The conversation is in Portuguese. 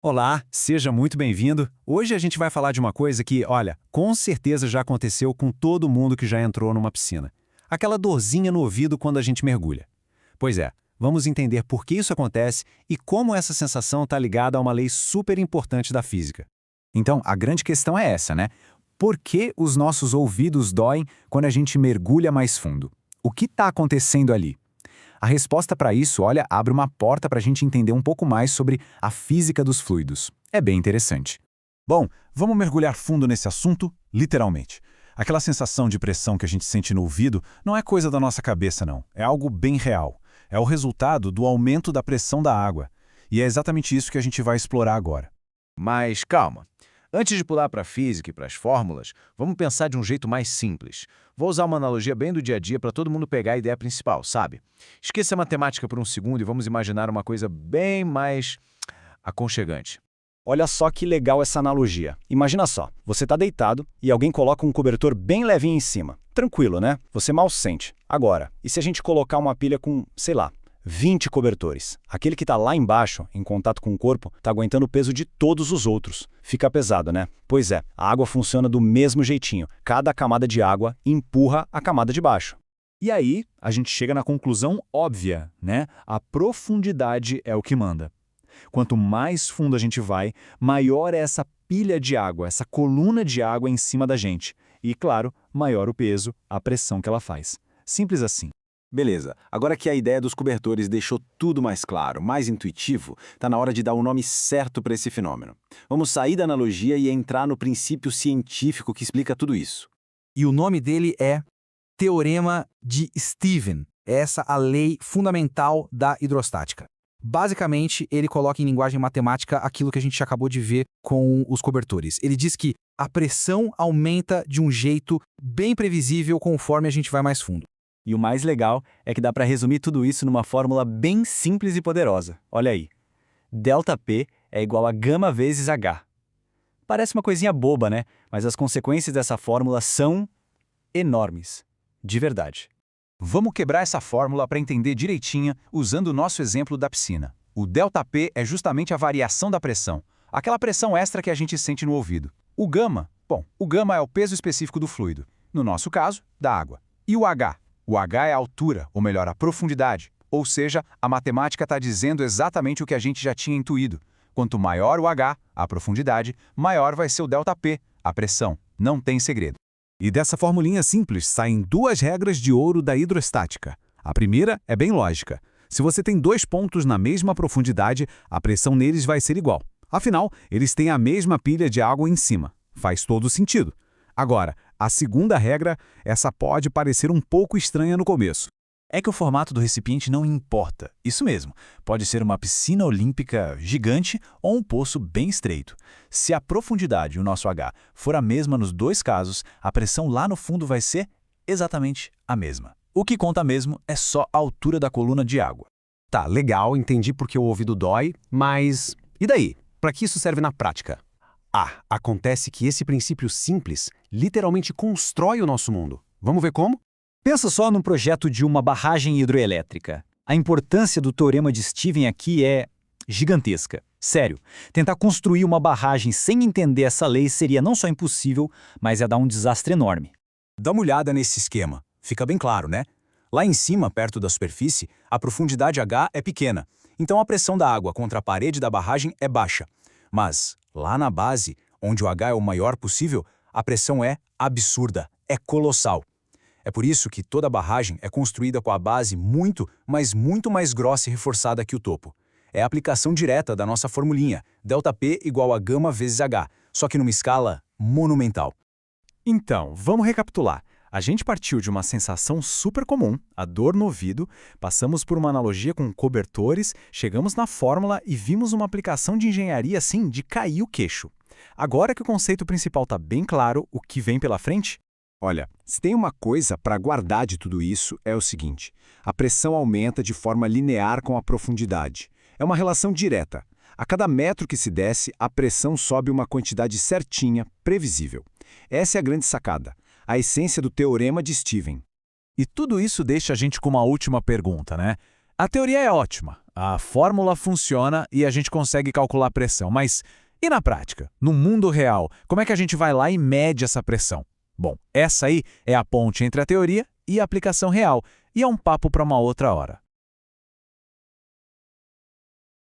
Olá, seja muito bem-vindo. Hoje a gente vai falar de uma coisa que, olha, com certeza já aconteceu com todo mundo que já entrou numa piscina. Aquela dorzinha no ouvido quando a gente mergulha. Pois é, vamos entender por que isso acontece e como essa sensação está ligada a uma lei super importante da física. Então, a grande questão é essa, né? Por que os nossos ouvidos doem quando a gente mergulha mais fundo? O que está acontecendo ali? A resposta para isso, olha, abre uma porta para a gente entender um pouco mais sobre a física dos fluidos. É bem interessante. Bom, vamos mergulhar fundo nesse assunto, literalmente. Aquela sensação de pressão que a gente sente no ouvido não é coisa da nossa cabeça, não. É algo bem real. É o resultado do aumento da pressão da água. E é exatamente isso que a gente vai explorar agora. Mas calma. Antes de pular para a física e para as fórmulas, vamos pensar de um jeito mais simples. Vou usar uma analogia bem do dia a dia para todo mundo pegar a ideia principal, sabe? Esqueça a matemática por um segundo e vamos imaginar uma coisa bem mais aconchegante. Olha só que legal essa analogia. Imagina só, você está deitado e alguém coloca um cobertor bem levinho em cima. Tranquilo, né? Você mal sente. Agora, e se a gente colocar uma pilha com, sei lá, 20 cobertores? Aquele que está lá embaixo, em contato com o corpo, está aguentando o peso de todos os outros. Fica pesado, né? Pois é, a água funciona do mesmo jeitinho. Cada camada de água empurra a camada de baixo. E aí, a gente chega na conclusão óbvia, né? A profundidade é o que manda. Quanto mais fundo a gente vai, maior é essa pilha de água, essa coluna de água em cima da gente. E, claro, maior o peso, a pressão que ela faz. Simples assim. Beleza, agora que a ideia dos cobertores deixou tudo mais claro, mais intuitivo, está na hora de dar o nome certo para esse fenômeno. Vamos sair da analogia e entrar no princípio científico que explica tudo isso. E o nome dele é Teorema de Stephen. Essa é a lei fundamental da hidrostática. Basicamente, ele coloca em linguagem matemática aquilo que a gente acabou de ver com os cobertores. Ele diz que a pressão aumenta de um jeito bem previsível conforme a gente vai mais fundo. E o mais legal é que dá para resumir tudo isso numa fórmula bem simples e poderosa. Olha aí. ΔP é igual a gama vezes H. Parece uma coisinha boba, né? Mas as consequências dessa fórmula são enormes. De verdade. Vamos quebrar essa fórmula para entender direitinho usando o nosso exemplo da piscina. O ΔP é justamente a variação da pressão, aquela pressão extra que a gente sente no ouvido. O gama é o peso específico do fluido, no nosso caso, da água. E o H? O H é a altura, ou melhor, a profundidade. Ou seja, a matemática está dizendo exatamente o que a gente já tinha intuído. Quanto maior o H, a profundidade, maior vai ser o ΔP, a pressão. Não tem segredo. E dessa formulinha simples saem duas regras de ouro da hidrostática. A primeira é bem lógica. Se você tem dois pontos na mesma profundidade, a pressão neles vai ser igual. Afinal, eles têm a mesma pilha de água em cima. Faz todo sentido. Agora, a segunda regra, essa pode parecer um pouco estranha no começo. É que o formato do recipiente não importa. Isso mesmo, pode ser uma piscina olímpica gigante ou um poço bem estreito. Se a profundidade, o nosso H, for a mesma nos dois casos, a pressão lá no fundo vai ser exatamente a mesma. O que conta mesmo é só a altura da coluna de água. Tá, legal, entendi porque o ouvido dói, mas e daí? Para que isso serve na prática? Acontece que esse princípio simples literalmente constrói o nosso mundo. Vamos ver como? Pensa só num projeto de uma barragem hidroelétrica. A importância do teorema de Stephen aqui é gigantesca. Sério, tentar construir uma barragem sem entender essa lei seria não só impossível, mas ia dar um desastre enorme. Dá uma olhada nesse esquema. Fica bem claro, né? Lá em cima, perto da superfície, a profundidade H é pequena. Então a pressão da água contra a parede da barragem é baixa. Mas lá na base, onde o H é o maior possível, a pressão é absurda, é colossal. É por isso que toda barragem é construída com a base muito, mas muito mais grossa e reforçada que o topo. É a aplicação direta da nossa formulinha, ΔP igual a gama vezes H, só que numa escala monumental. Então, vamos recapitular. A gente partiu de uma sensação super comum, a dor no ouvido, passamos por uma analogia com cobertores, chegamos na fórmula e vimos uma aplicação de engenharia assim de cair o queixo. Agora que o conceito principal está bem claro, o que vem pela frente? Olha, se tem uma coisa para guardar de tudo isso é o seguinte: a pressão aumenta de forma linear com a profundidade. É uma relação direta. A cada metro que se desce, a pressão sobe uma quantidade certinha, previsível. Essa é a grande sacada, a essência do teorema de Stephen. E tudo isso deixa a gente com uma última pergunta, né? A teoria é ótima, a fórmula funciona e a gente consegue calcular a pressão, mas e na prática? No mundo real, como é que a gente vai lá e mede essa pressão? Bom, essa aí é a ponte entre a teoria e a aplicação real, e é um papo para uma outra hora.